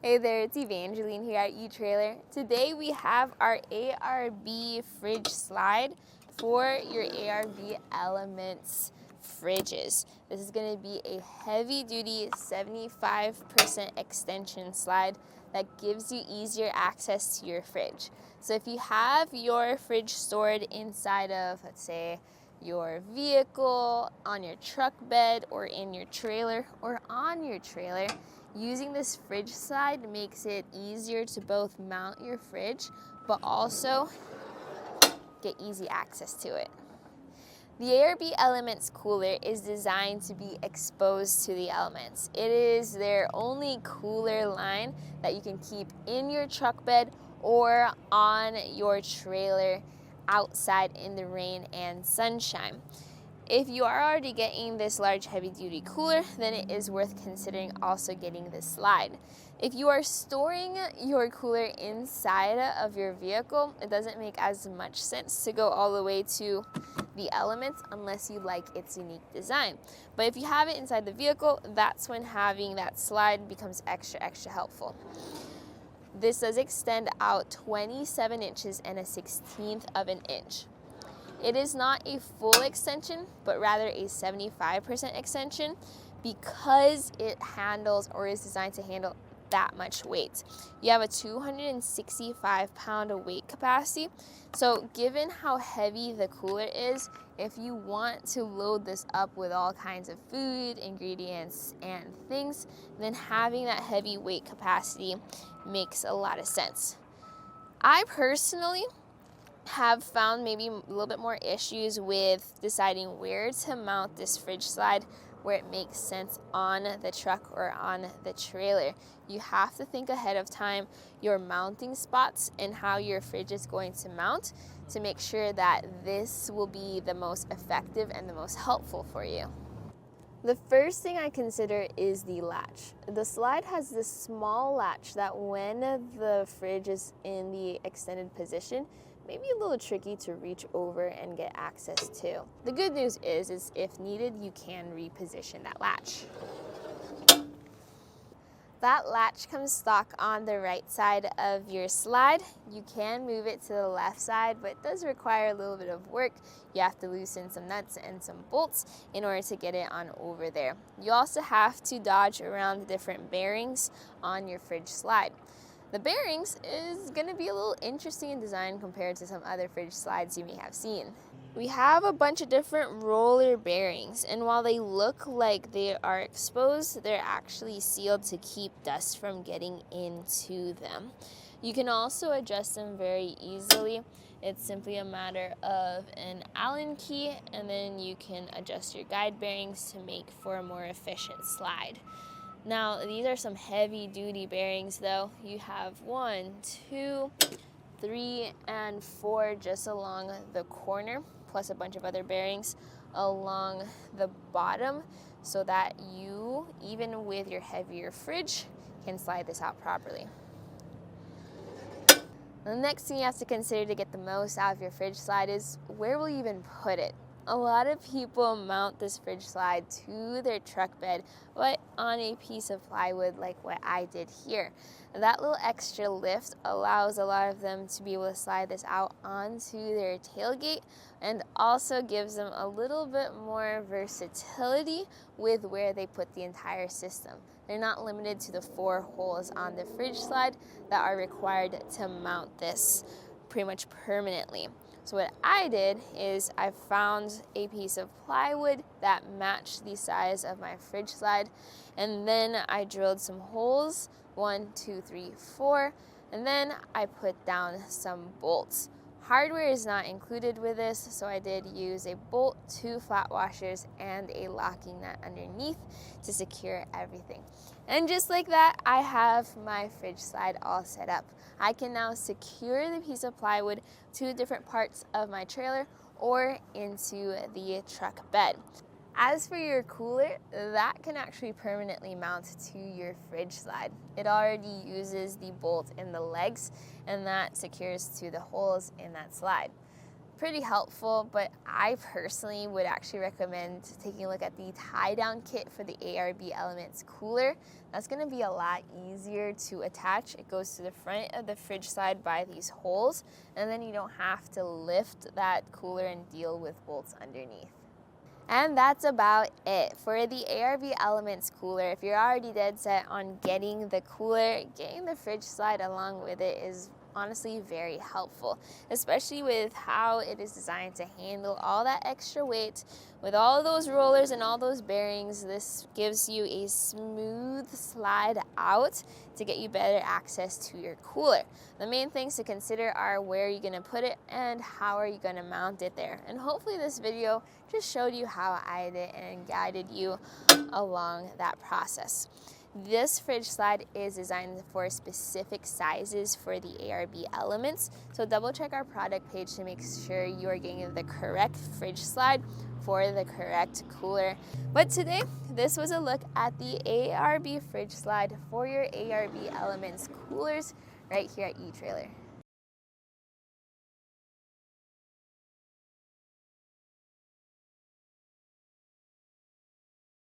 Hey there, it's Evangeline here at eTrailer. Today we have our ARB fridge slide for your ARB Elements fridges. This is going to be a heavy-duty 75% extension slide that gives you easier access to your fridge. So if you have your fridge stored inside of, let's say, your vehicle, on your truck bed, or in your trailer, or on your trailer, using this fridge slide makes it easier to both mount your fridge, but also get easy access to it. The ARB Elements cooler is designed to be exposed to the elements. It is their only cooler line that you can keep in your truck bed or on your trailer outside in the rain and sunshine. If you are already getting this large heavy-duty cooler, then it is worth considering also getting this slide. If you are storing your cooler inside of your vehicle, it doesn't make as much sense to go all the way to the Elements unless you like its unique design. But if you have it inside the vehicle, that's when having that slide becomes extra helpful. This does extend out 27 inches and 1/16 of an inch. It is not a full extension, but rather a 75% extension because it handles or is designed to handle that much weight. You have a 265-pound weight capacity. So given how heavy the cooler is, if you want to load this up with all kinds of food, ingredients, and things, then having that heavy weight capacity makes a lot of sense. I personally have found maybe a little bit more issues with deciding where to mount this fridge slide where it makes sense on the truck or on the trailer. You have to think ahead of time your mounting spots and how your fridge is going to mount to make sure that this will be the most effective and the most helpful for you. The first thing I consider is the latch. The slide has this small latch that when the fridge is in the extended position, may be a little tricky to reach over and get access to. The good news is if needed, you can reposition that latch. That latch comes stock on the right side of your slide. You can move it to the left side, but it does require a little bit of work. You have to loosen some nuts and some bolts in order to get it on over there. You also have to dodge around the different bearings on your fridge slide. The bearings is going to be a little interesting in design compared to some other fridge slides you may have seen. We have a bunch of different roller bearings, and while they look like they are exposed, they're actually sealed to keep dust from getting into them. You can also adjust them very easily. It's simply a matter of an Allen key, and then you can adjust your guide bearings to make for a more efficient slide. Now, these are some heavy-duty bearings, though. You have 1, 2, 3, and 4 just along the corner, plus a bunch of other bearings along the bottom, so that you, even with your heavier fridge, can slide this out properly. The next thing you have to consider to get the most out of your fridge slide is where will you even put it? A lot of people mount this fridge slide to their truck bed, but on a piece of plywood like what I did here. That little extra lift allows a lot of them to be able to slide this out onto their tailgate and also gives them a little bit more versatility with where they put the entire system. They're not limited to the 4 holes on the fridge slide that are required to mount this pretty much permanently. So what I did is I found a piece of plywood that matched the size of my fridge slide, and then I drilled some holes, 1, 2, 3, 4, and then I put down some bolts. Hardware is not included with this, so I did use a bolt, 2 flat washers, and a locking nut underneath to secure everything. And just like that, I have my fridge slide all set up. I can now secure the piece of plywood to different parts of my trailer or into the truck bed. As for your cooler, that can actually permanently mount to your fridge slide. It already uses the bolt in the legs, and that secures to the holes in that slide. pretty helpful, but I personally would actually recommend taking a look at the tie-down kit for the ARB Elements cooler. That's going to be a lot easier to attach. It goes to the front of the fridge slide by these holes, and then you don't have to lift that cooler and deal with bolts underneath. And that's about it for the ARB Elements cooler. If you're already dead set on getting the cooler, getting the fridge slide along with it is honestly very helpful, especially with how it is designed to handle all that extra weight. With all those rollers and all those bearings, this gives you a smooth slide out to get you better access to your cooler. The main things to consider are where you're going to put it and how are you going to mount it there. And hopefully this video just showed you how I did and guided you along that process. This fridge slide is designed for specific sizes for the ARB Elements, so double check our product page to make sure you are getting the correct fridge slide for the correct cooler. But today, this was a look at the ARB fridge slide for your ARB Elements coolers right here at eTrailer.